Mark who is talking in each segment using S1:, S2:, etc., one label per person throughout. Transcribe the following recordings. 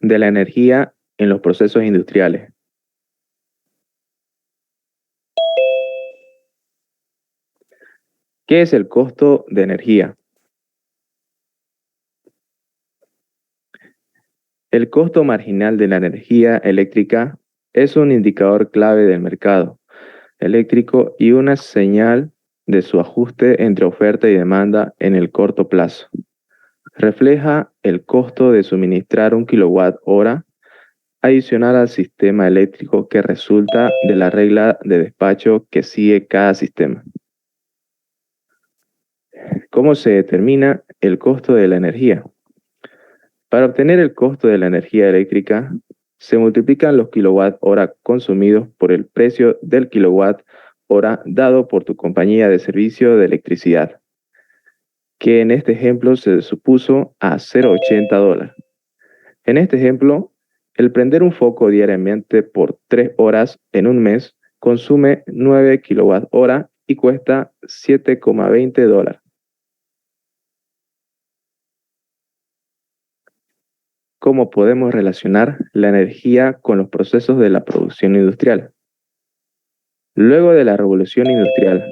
S1: de la energía en los procesos industriales. ¿Qué es el costo de energía? El costo marginal de la energía eléctrica es un indicador clave del mercado eléctrico y una señal de su ajuste entre oferta y demanda en el corto plazo. Refleja el costo de suministrar un kilowatt hora adicional al sistema eléctrico que resulta de la regla de despacho que sigue cada sistema. ¿Cómo se determina el costo de la energía? Para obtener el costo de la energía eléctrica, se multiplican los kilowatt hora consumidos por el precio del kilowatt hora dado por tu compañía de servicio de electricidad, que en este ejemplo se supuso a $0.80. En este ejemplo, el prender un foco diariamente por 3 horas en un mes consume 9 kilowatt hora y cuesta $7,20. ¿Cómo podemos relacionar la energía con los procesos de la producción industrial? Luego de la revolución industrial,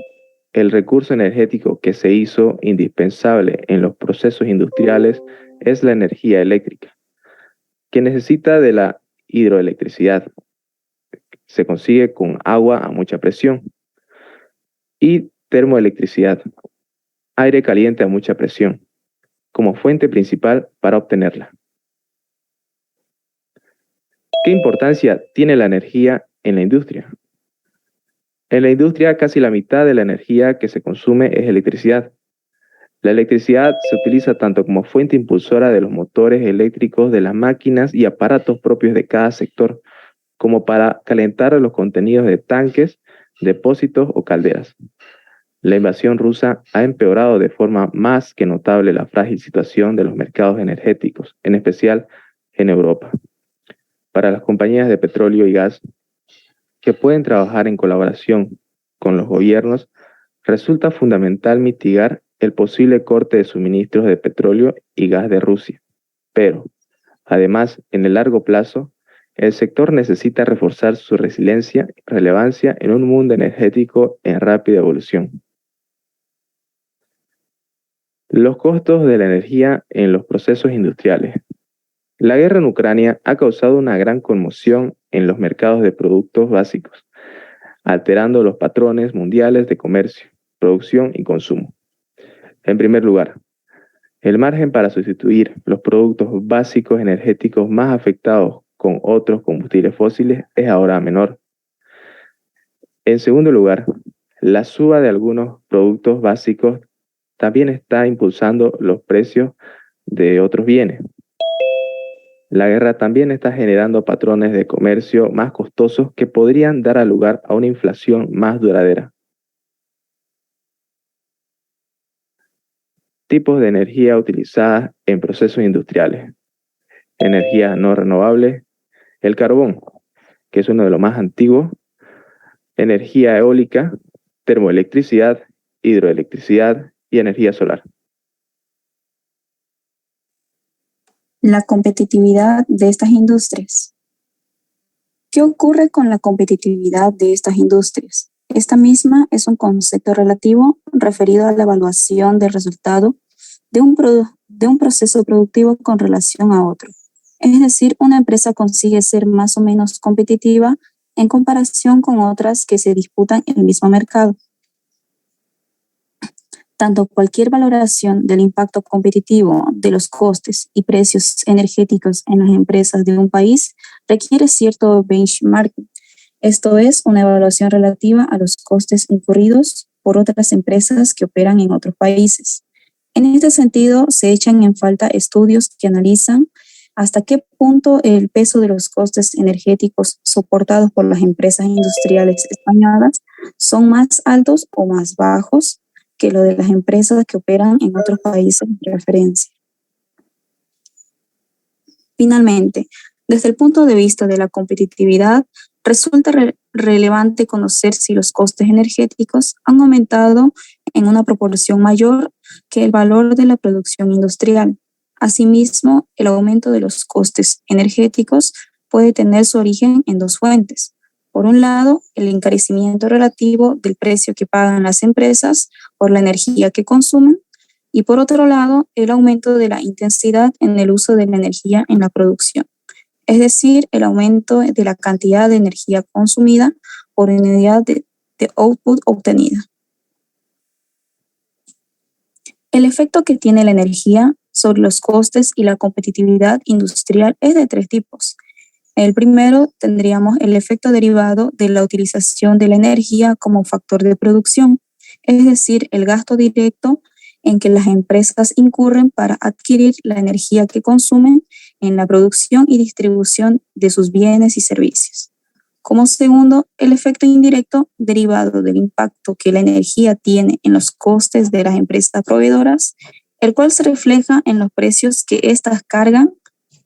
S1: el recurso energético que se hizo indispensable en los procesos industriales es la energía eléctrica, que necesita de la hidroelectricidad. Se consigue con agua a mucha presión. Y termoelectricidad, aire caliente a mucha presión, como fuente principal para obtenerla. ¿Qué importancia tiene la energía en la industria? En la industria, casi la mitad de la energía que se consume es electricidad. La electricidad se utiliza tanto como fuente impulsora de los motores eléctricos de las máquinas y aparatos propios de cada sector, como para calentar los contenidos de tanques, depósitos o calderas. La invasión rusa ha empeorado de forma más que notable la frágil situación de los mercados energéticos, en especial en Europa. Para las compañías de petróleo y gas, que pueden trabajar en colaboración con los gobiernos, resulta fundamental mitigar el posible corte de suministros de petróleo y gas de Rusia. Pero, además, en el largo plazo, el sector necesita reforzar su resiliencia y relevancia en un mundo energético en rápida evolución. Los costos de la energía en los procesos industriales. La guerra en Ucrania ha causado una gran conmoción en los mercados de productos básicos, alterando los patrones mundiales de comercio, producción y consumo. En primer lugar, el margen para sustituir los productos básicos energéticos más afectados con otros combustibles fósiles es ahora menor. En segundo lugar, la suba de algunos productos básicos también está impulsando los precios de otros bienes. La guerra también está generando patrones de comercio más costosos que podrían dar lugar a una inflación más duradera. Tipos de energía utilizadas en procesos industriales. Energía no renovable, el carbón, que es uno de los más antiguos, energía eólica, termoelectricidad, hidroelectricidad y energía solar.
S2: La competitividad de estas industrias. ¿Qué ocurre con la competitividad de estas industrias? Esta misma es un concepto relativo referido a la evaluación del resultado de un proceso productivo con relación a otro. Es decir, una empresa consigue ser más o menos competitiva en comparación con otras que se disputan el mismo mercado. Tanto cualquier valoración del impacto competitivo de los costes y precios energéticos en las empresas de un país requiere cierto benchmarking. Esto es una evaluación relativa a los costes incurridos por otras empresas que operan en otros países. En este sentido, se echan en falta estudios que analizan hasta qué punto el peso de los costes energéticos soportados por las empresas industriales españolas son más altos o más bajos que lo de las empresas que operan en otros países de referencia. Finalmente, desde el punto de vista de la competitividad, resulta relevante conocer si los costes energéticos han aumentado en una proporción mayor que el valor de la producción industrial. Asimismo, el aumento de los costes energéticos puede tener su origen en dos fuentes. Por un lado, el encarecimiento relativo del precio que pagan las empresas por la energía que consumen, y por otro lado, el aumento de la intensidad en el uso de la energía en la producción, es decir, el aumento de la cantidad de energía consumida por unidad de output obtenida. El efecto que tiene la energía sobre los costes y la competitividad industrial es de tres tipos. El primero, tendríamos el efecto derivado de la utilización de la energía como factor de producción, es decir, el gasto directo en que las empresas incurren para adquirir la energía que consumen en la producción y distribución de sus bienes y servicios. Como segundo, el efecto indirecto derivado del impacto que la energía tiene en los costes de las empresas proveedoras, el cual se refleja en los precios que éstas cargan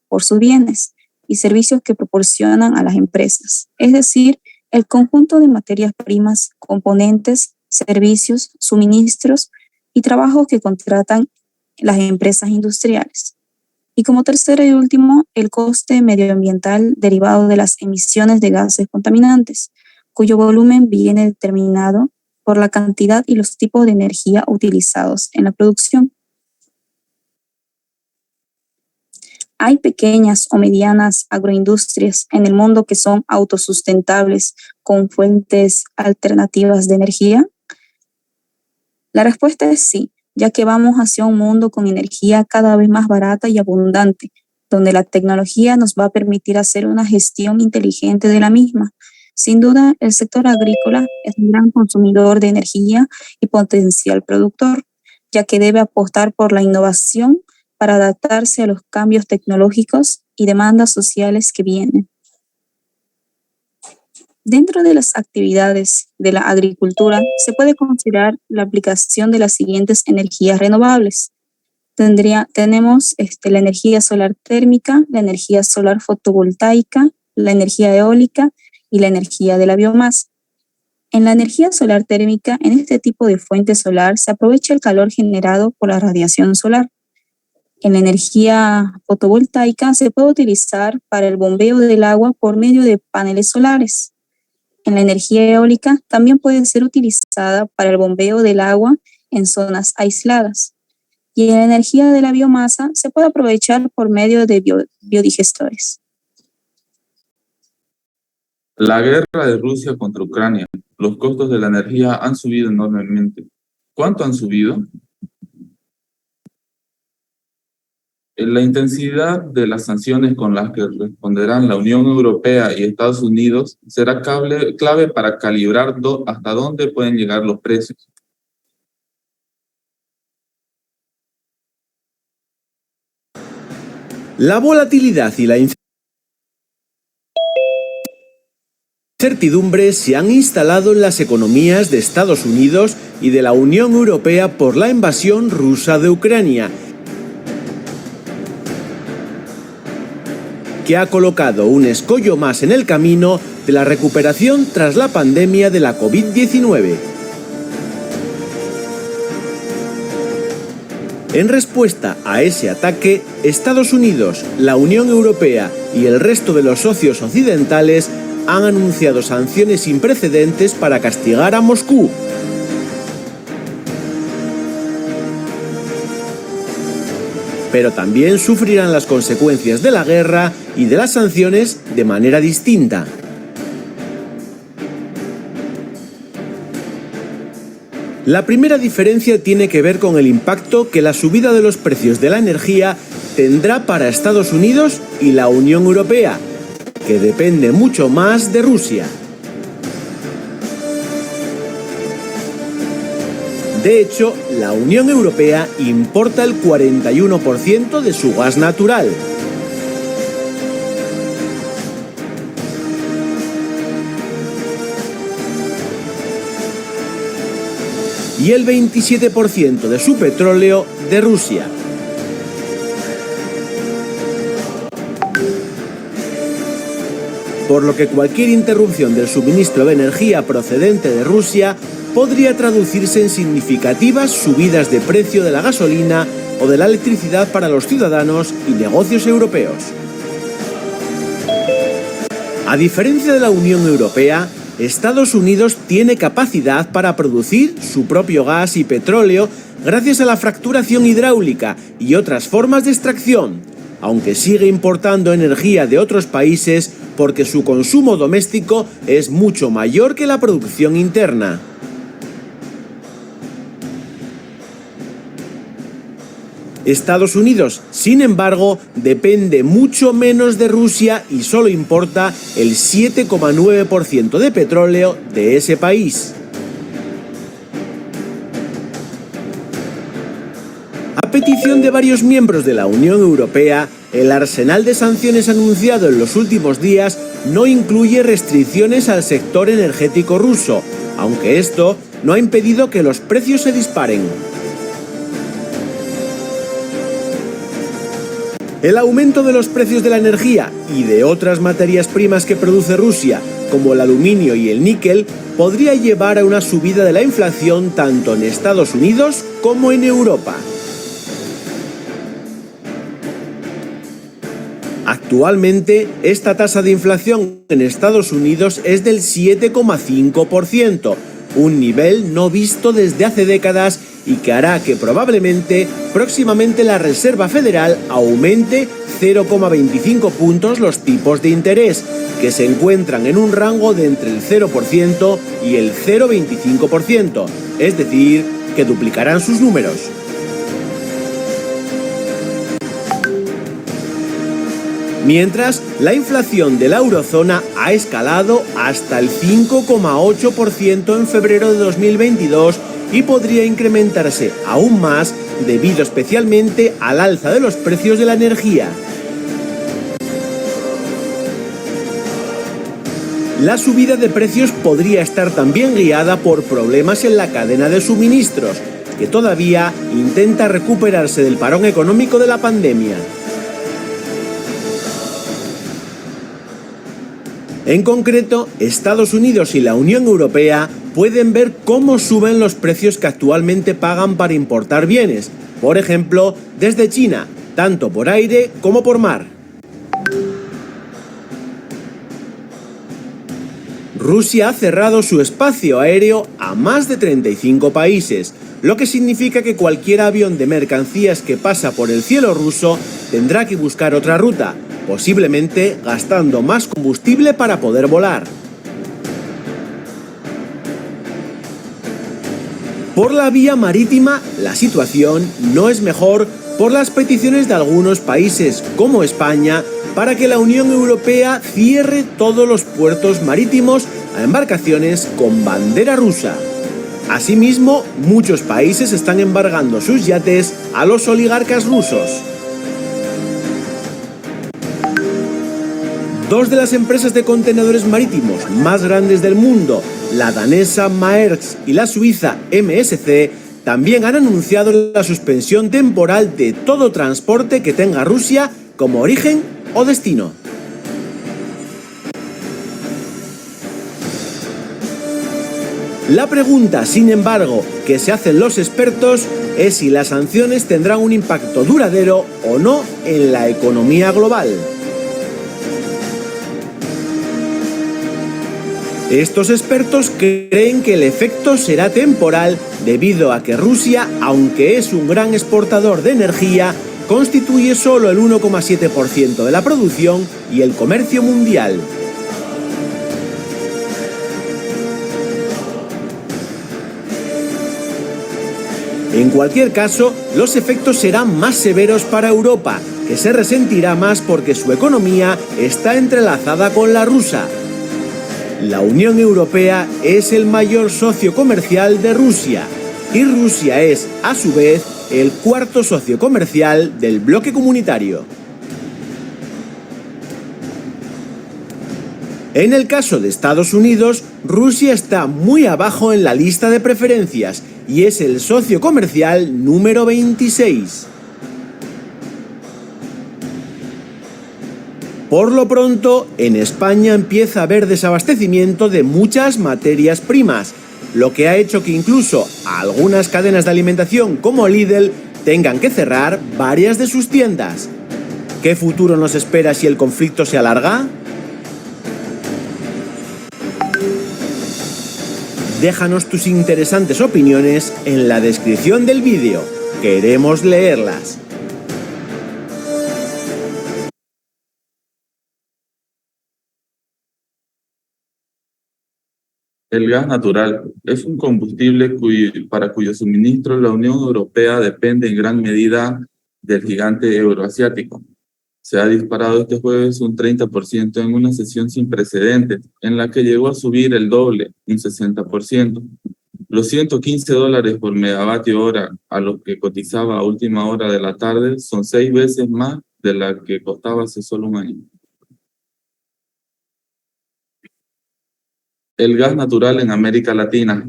S2: por sus bienes y servicios que proporcionan a las empresas, es decir, el conjunto de materias primas, componentes, servicios, suministros y trabajos que contratan las empresas industriales. Y como tercero y último, el coste medioambiental derivado de las emisiones de gases contaminantes, cuyo volumen viene determinado por la cantidad y los tipos de energía utilizados en la producción. Hay pequeñas o medianas agroindustrias en el mundo que son autosustentables con fuentes alternativas de energía. La respuesta es sí, ya que vamos hacia un mundo con energía cada vez más barata y abundante, donde la tecnología nos va a permitir hacer una gestión inteligente de la misma. Sin duda, el sector agrícola es un gran consumidor de energía y potencial productor, ya que debe apostar por la innovación para adaptarse a los cambios tecnológicos y demandas sociales que vienen. Dentro de las actividades de la agricultura se puede considerar la aplicación de las siguientes energías renovables. Tenemos la energía solar térmica, la energía solar fotovoltaica, la energía eólica y la energía de la biomasa. En la energía solar térmica, en este tipo de fuente solar se aprovecha el calor generado por la radiación solar. En la energía fotovoltaica se puede utilizar para el bombeo del agua por medio de paneles solares. En la energía eólica también puede ser utilizada para el bombeo del agua en zonas aisladas. Y en la energía de la biomasa se puede aprovechar por medio de biodigestores.
S3: La guerra de Rusia contra Ucrania. Los costos de la energía han subido enormemente. ¿Cuánto han subido? La intensidad de las sanciones con las que responderán la Unión Europea y Estados Unidos será clave para calibrar hasta dónde pueden llegar los precios.
S4: La volatilidad y la incertidumbre se han instalado en las economías de Estados Unidos y de la Unión Europea por la invasión rusa de Ucrania, que ha colocado un escollo más en el camino de la recuperación tras la pandemia de la COVID-19. En respuesta a ese ataque, Estados Unidos, la Unión Europea y el resto de los socios occidentales han anunciado sanciones sin precedentes para castigar a Moscú. Pero también sufrirán las consecuencias de la guerra y de las sanciones de manera distinta. La primera diferencia tiene que ver con el impacto que la subida de los precios de la energía tendrá para Estados Unidos y la Unión Europea, que depende mucho más de Rusia. De hecho, la Unión Europea importa el 41% de su gas natural. Y el 27% de su petróleo de Rusia. por lo que cualquier interrupción del suministro de energía procedente de Rusia podría traducirse en significativas subidas de precio de la gasolina o de la electricidad para los ciudadanos y negocios europeos. A diferencia de la Unión Europea, Estados Unidos tiene capacidad para producir su propio gas y petróleo gracias a la fracturación hidráulica y otras formas de extracción, aunque sigue importando energía de otros países porque su consumo doméstico es mucho mayor que la producción interna. Estados Unidos, sin embargo, depende mucho menos de Rusia y solo importa el 7,9% de petróleo de ese país. A petición de varios miembros de la Unión Europea, el arsenal de sanciones anunciado en los últimos días no incluye restricciones al sector energético ruso, aunque esto no ha impedido que los precios se disparen. El aumento de los precios de la energía y de otras materias primas que produce Rusia, como el aluminio y el níquel, podría llevar a una subida de la inflación tanto en Estados Unidos como en Europa. Actualmente, esta tasa de inflación en Estados Unidos es del 7,5%, un nivel no visto desde hace décadas y que hará que probablemente próximamente la Reserva Federal aumente 0,25 puntos los tipos de interés, que se encuentran en un rango de entre el 0% y el 0,25%, es decir, que duplicarán sus números. Mientras, la inflación de la eurozona ha escalado hasta el 5,8% en febrero de 2022 y podría incrementarse aún más debido especialmente al alza de los precios de la energía. La subida de precios podría estar también guiada por problemas en la cadena de suministros, que todavía intenta recuperarse del parón económico de la pandemia. En concreto, Estados Unidos y la Unión Europea pueden ver cómo suben los precios que actualmente pagan para importar bienes, por ejemplo, desde China, tanto por aire como por mar. Rusia ha cerrado su espacio aéreo a más de 35 países, lo que significa que cualquier avión de mercancías que pasa por el cielo ruso tendrá que buscar otra ruta, posiblemente gastando más combustible para poder volar. Por la vía marítima, la situación no es mejor por las peticiones de algunos países, como España, para que la Unión Europea cierre todos los puertos marítimos a embarcaciones con bandera rusa. Asimismo, muchos países están embargando sus yates a los oligarcas rusos. Dos de las empresas de contenedores marítimos más grandes del mundo, la danesa Maersk y la suiza MSC, también han anunciado la suspensión temporal de todo transporte que tenga Rusia como origen o destino. La pregunta, sin embargo, que se hacen los expertos es si las sanciones tendrán un impacto duradero o no en la economía global. Estos expertos creen que el efecto será temporal debido a que Rusia, aunque es un gran exportador de energía, constituye solo el 1,7% de la producción y el comercio mundial. En cualquier caso, los efectos serán más severos para Europa, que se resentirá más porque su economía está entrelazada con la rusa. La Unión Europea es el mayor socio comercial de Rusia y Rusia es, a su vez, el cuarto socio comercial del bloque comunitario. En el caso de Estados Unidos, Rusia está muy abajo en la lista de preferencias y es el socio comercial número 26. Por lo pronto, en España empieza a haber desabastecimiento de muchas materias primas, lo que ha hecho que incluso algunas cadenas de alimentación como Lidl tengan que cerrar varias de sus tiendas. ¿Qué futuro nos espera si el conflicto se alarga? Déjanos tus interesantes opiniones en la descripción del vídeo. Queremos leerlas.
S3: El gas natural es un combustible para cuyo suministro la Unión Europea depende en gran medida del gigante euroasiático. Se ha disparado este jueves un 30% en una sesión sin precedentes, en la que llegó a subir el doble, un 60%. Los $115 por megavatio hora a los que cotizaba a última hora de la tarde son 6 veces más de la que costaba hace solo un año. El gas natural en América Latina.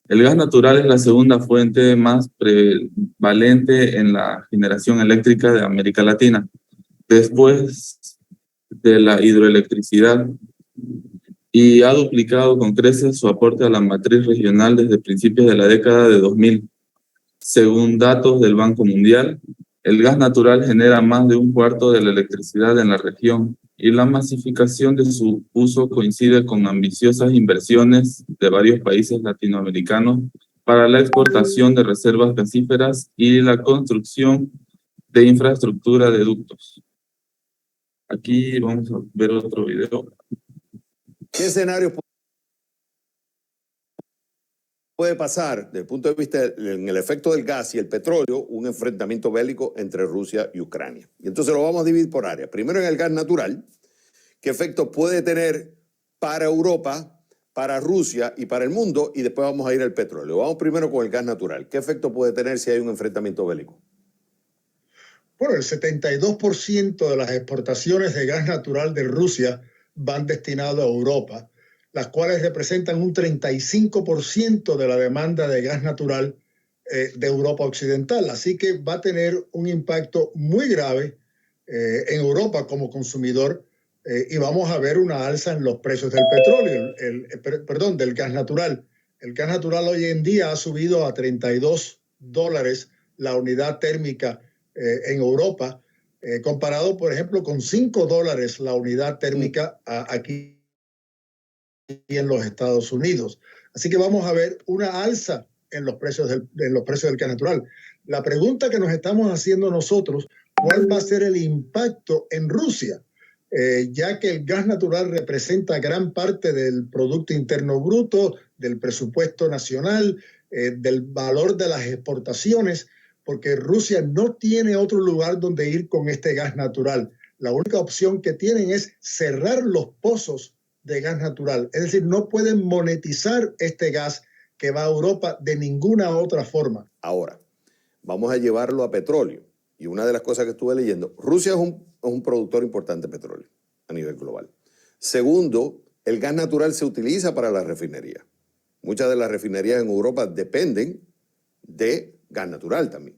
S3: El gas natural es la segunda fuente más prevalente en la generación eléctrica de América Latina, después de la hidroelectricidad, y ha duplicado con creces su aporte a la matriz regional desde principios de la década de 2000. Según datos del Banco Mundial, el gas natural genera más de un cuarto de la electricidad en la región, y la masificación de su uso coincide con ambiciosas inversiones de varios países latinoamericanos para la exportación de reservas gasíferas y la construcción de infraestructura de ductos. Aquí vamos a ver otro video.
S5: ¿Qué escenario puede pasar desde el punto de vista en el efecto del gas y el petróleo, un enfrentamiento bélico entre Rusia y Ucrania? Y entonces lo vamos a dividir por áreas. Primero en el gas natural, ¿qué efecto puede tener para Europa, para Rusia y para el mundo? Y después vamos a ir al petróleo. Vamos primero con el gas natural. ¿Qué efecto puede tener si hay un enfrentamiento bélico?
S6: Bueno, el 72% de las exportaciones de gas natural de Rusia van destinadas a Europa, las cuales representan un 35% de la demanda de gas natural de Europa Occidental. Así que va a tener un impacto muy grave en Europa como consumidor y vamos a ver una alza en los precios del petróleo, del gas natural. El gas natural hoy en día ha subido a $32 la unidad térmica en Europa, comparado, por ejemplo, con $5 la unidad térmica aquí en los Estados Unidos. Así que vamos a ver una alza en los precios del gas natural. La pregunta que nos estamos haciendo nosotros, ¿cuál va a ser el impacto en Rusia? Ya que el gas natural representa gran parte del Producto Interno Bruto, del presupuesto nacional, del valor de las exportaciones, porque Rusia no tiene otro lugar donde ir con este gas natural. La única opción que tienen es cerrar los pozos de gas natural. Es decir, no pueden monetizar este gas que va a Europa de ninguna otra forma.
S5: Ahora, vamos a llevarlo a petróleo. Y una de las cosas que estuve leyendo, Rusia es un productor importante de petróleo a nivel global. Segundo, el gas natural se utiliza para la refinería. Muchas de las refinerías en Europa dependen de gas natural también.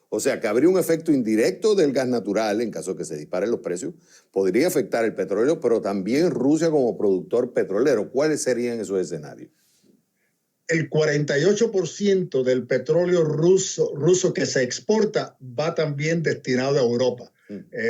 S5: O sea que habría un efecto indirecto del gas natural en caso de que se disparen los precios. Podría afectar el petróleo, pero también Rusia como productor petrolero. ¿Cuáles serían esos escenarios?
S6: El 48% del petróleo ruso que se exporta va también destinado a Europa.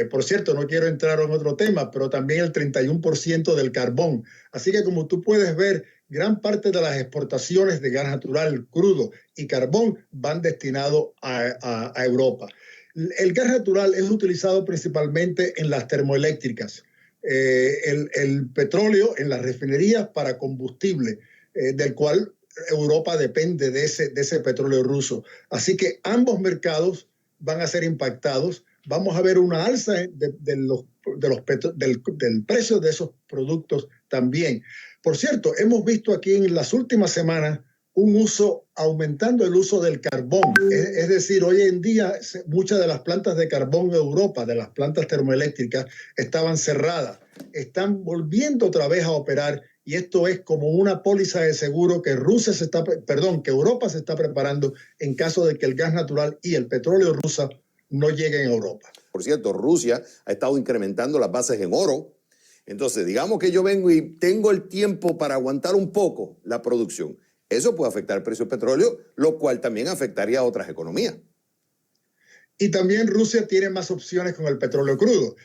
S6: Por cierto, no quiero entrar en otro tema, pero también el 31% del carbón. Así que como tú puedes ver, gran parte de las exportaciones de gas natural crudo y carbón van destinados a Europa. El gas natural es utilizado principalmente en las termoeléctricas, el petróleo en las refinerías para combustible, del cual Europa depende de ese petróleo ruso. Así que ambos mercados van a ser impactados. Vamos a ver una alza del precio de esos productos también. Por cierto, hemos visto aquí en las últimas semanas aumentando el uso del carbón. Es decir, hoy en día muchas de las plantas de carbón de Europa, de las plantas termoeléctricas, estaban cerradas. Están volviendo otra vez a operar y esto es como una póliza de seguro que Europa se está preparando en caso de que el gas natural y el petróleo ruso no lleguen a Europa.
S5: Por cierto, Rusia ha estado incrementando las bases en oro Entonces, digamos que yo vengo y tengo el tiempo para aguantar un poco la producción. Eso puede afectar el precio del petróleo, lo cual también afectaría a otras economías.
S6: Y también Rusia tiene más opciones con el petróleo crudo,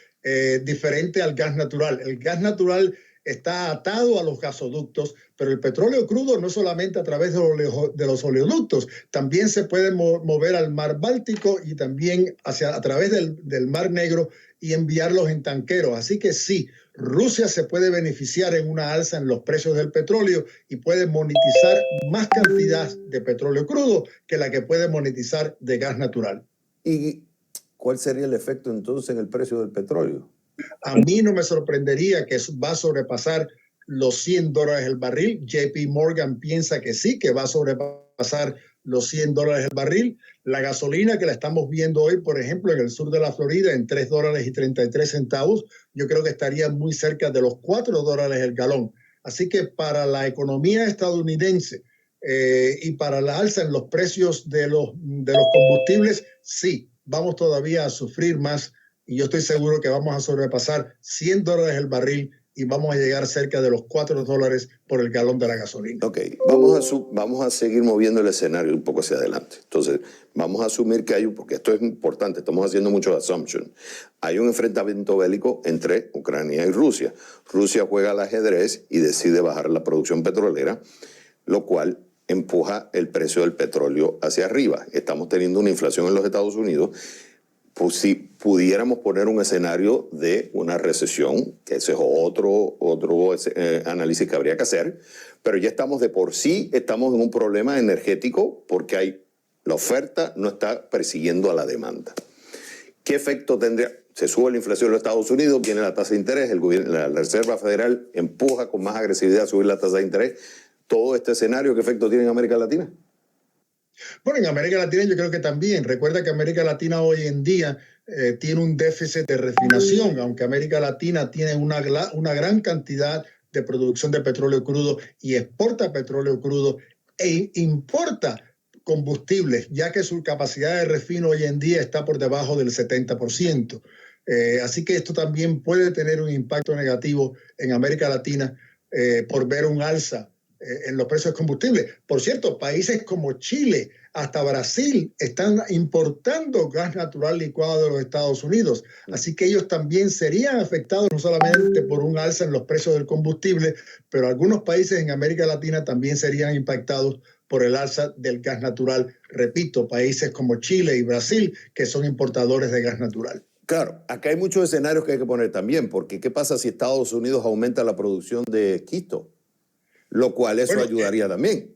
S6: diferente al gas natural. El gas natural está atado a los gasoductos, pero el petróleo crudo no solamente a través de los oleoductos, también se puede mover al mar Báltico y también a través del mar Negro y enviarlos en tanqueros. Así que sí, Rusia se puede beneficiar en una alza en los precios del petróleo y puede monetizar más cantidad de petróleo crudo que la que puede monetizar de gas natural.
S5: ¿Y cuál sería el efecto entonces en el precio del petróleo?
S6: A mí no me sorprendería que va a sobrepasar los $100 el barril. JP Morgan piensa que sí, que va a sobrepasar los $100 el barril. La gasolina que la estamos viendo hoy, por ejemplo, en el sur de la Florida, en $3.33, yo creo que estaría muy cerca de los $4 el galón. Así que para la economía estadounidense y para la alza en los precios de los combustibles, sí, vamos todavía a sufrir más. Y yo estoy seguro que vamos a sobrepasar $100 el barril y vamos a llegar cerca de los $4 por el galón de la gasolina.
S5: Ok, vamos a seguir moviendo el escenario un poco hacia adelante. Entonces, vamos a asumir que porque esto es importante, estamos haciendo mucho assumption. Hay un enfrentamiento bélico entre Ucrania y Rusia. Rusia juega al ajedrez y decide bajar la producción petrolera, lo cual empuja el precio del petróleo hacia arriba. Estamos teniendo una inflación en los Estados Unidos. Pues si pudiéramos poner un escenario de una recesión, que ese es otro análisis que habría que hacer, pero ya estamos en un problema energético porque la oferta no está persiguiendo a la demanda. ¿Qué efecto tendría? Se sube la inflación en los Estados Unidos, viene la tasa de interés, la Reserva Federal empuja con más agresividad a subir la tasa de interés. Todo este escenario, ¿qué efecto tiene en América Latina?
S6: Bueno, en América Latina yo creo que también. Recuerda que América Latina hoy en día tiene un déficit de refinación, aunque América Latina tiene una gran cantidad de producción de petróleo crudo y exporta petróleo crudo e importa combustibles, ya que su capacidad de refino hoy en día está por debajo del 70%. Así que esto también puede tener un impacto negativo en América Latina por ver un alza en los precios de combustible. Por cierto, países como Chile, hasta Brasil, están importando gas natural licuado de los Estados Unidos. Así que ellos también serían afectados no solamente por un alza en los precios del combustible, pero algunos países en América Latina también serían impactados por el alza del gas natural. Repito, países como Chile y Brasil, que son importadores de gas natural.
S5: Claro, acá hay muchos escenarios que hay que poner también, porque ¿qué pasa si Estados Unidos aumenta la producción de esquisto? Lo cual eso ayudaría también.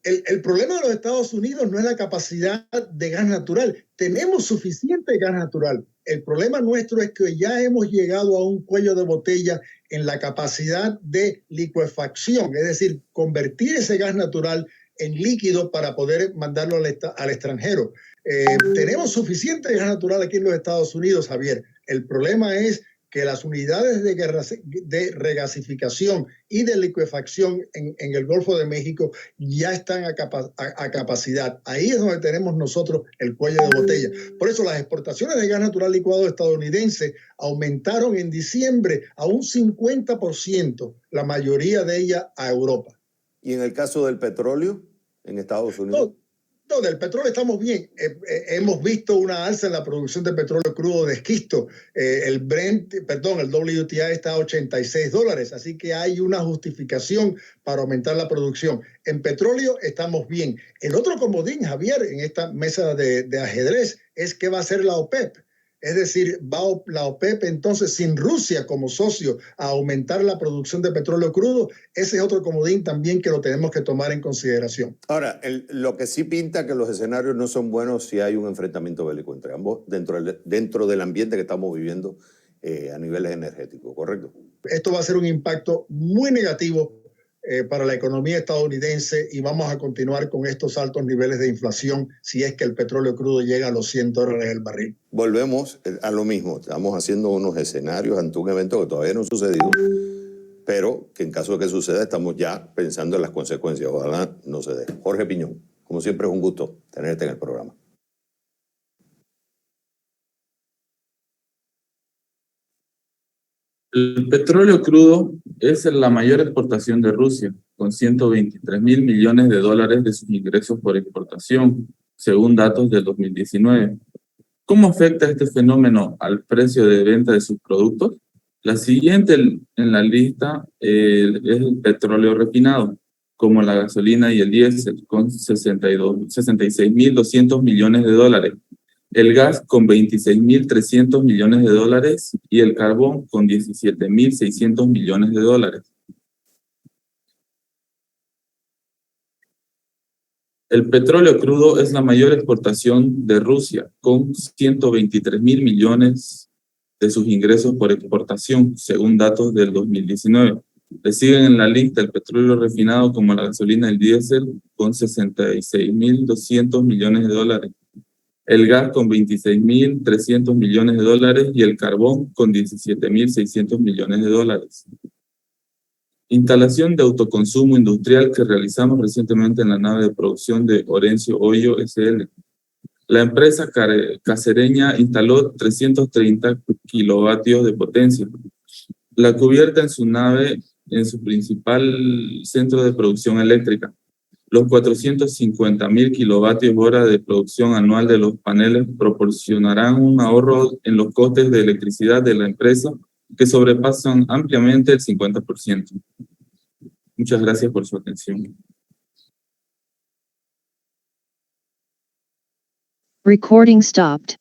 S6: El problema de los Estados Unidos no es la capacidad de gas natural. Tenemos suficiente gas natural. El problema nuestro es que ya hemos llegado a un cuello de botella en la capacidad de licuefacción, es decir, convertir ese gas natural en líquido para poder mandarlo al extranjero. Tenemos suficiente gas natural aquí en los Estados Unidos, Javier. El problema es que las unidades de regasificación y de licuefacción en el Golfo de México ya están a capacidad. Ahí es donde tenemos nosotros el cuello de botella. Por eso las exportaciones de gas natural licuado estadounidense aumentaron en diciembre a un 50%, la mayoría de ellas a Europa.
S5: ¿Y en el caso del petróleo en Estados Unidos?
S6: No, del petróleo estamos bien. Hemos visto una alza en la producción de petróleo crudo de esquisto. El WTI está a $86, así que hay una justificación para aumentar la producción. En petróleo estamos bien. El otro comodín, Javier, en esta mesa de ajedrez es qué va a hacer la OPEP. Es decir, va la OPEP entonces sin Rusia como socio a aumentar la producción de petróleo crudo. Ese es otro comodín también que lo tenemos que tomar en consideración.
S5: Ahora, lo que sí pinta que los escenarios no son buenos si hay un enfrentamiento bélico entre ambos dentro del ambiente que estamos viviendo a niveles energéticos, ¿correcto?
S6: Esto va a ser un impacto muy negativo para la economía estadounidense y vamos a continuar con estos altos niveles de inflación si es que el petróleo crudo llega a los $100 el barril.
S5: Volvemos a lo mismo. Estamos haciendo unos escenarios ante un evento que todavía no ha sucedido, pero que en caso de que suceda estamos ya pensando en las consecuencias. Ojalá no se dé. Jorge Piñón, como siempre es un gusto tenerte en el programa.
S3: El petróleo crudo es la mayor exportación de Rusia, con 123.000 millones de dólares de sus ingresos por exportación, según datos del 2019. ¿Cómo afecta este fenómeno al precio de venta de sus productos? La siguiente en la lista es el petróleo refinado, como la gasolina y el diésel, con 66.200 millones de dólares. El gas con 26.300 millones de dólares y el carbón con 17.600 millones de dólares. El petróleo crudo es la mayor exportación de Rusia, con 123.000 millones de sus ingresos por exportación, según datos del 2019. Le siguen en la lista el petróleo refinado como la gasolina y el diésel, con 66.200 millones de dólares. El gas con 26.300 millones de dólares y el carbón con 17.600 millones de dólares. Instalación de autoconsumo industrial que realizamos recientemente en la nave de producción de Orencio Hoyo S.L. La empresa cacereña instaló 330 kilovatios de potencia. La cubierta en su nave, en su principal centro de producción eléctrica. Los 450.000 kilovatios hora de producción anual de los paneles proporcionarán un ahorro en los costes de electricidad de la empresa que sobrepasan ampliamente el 50%. Muchas gracias por su atención.
S7: Recording stopped.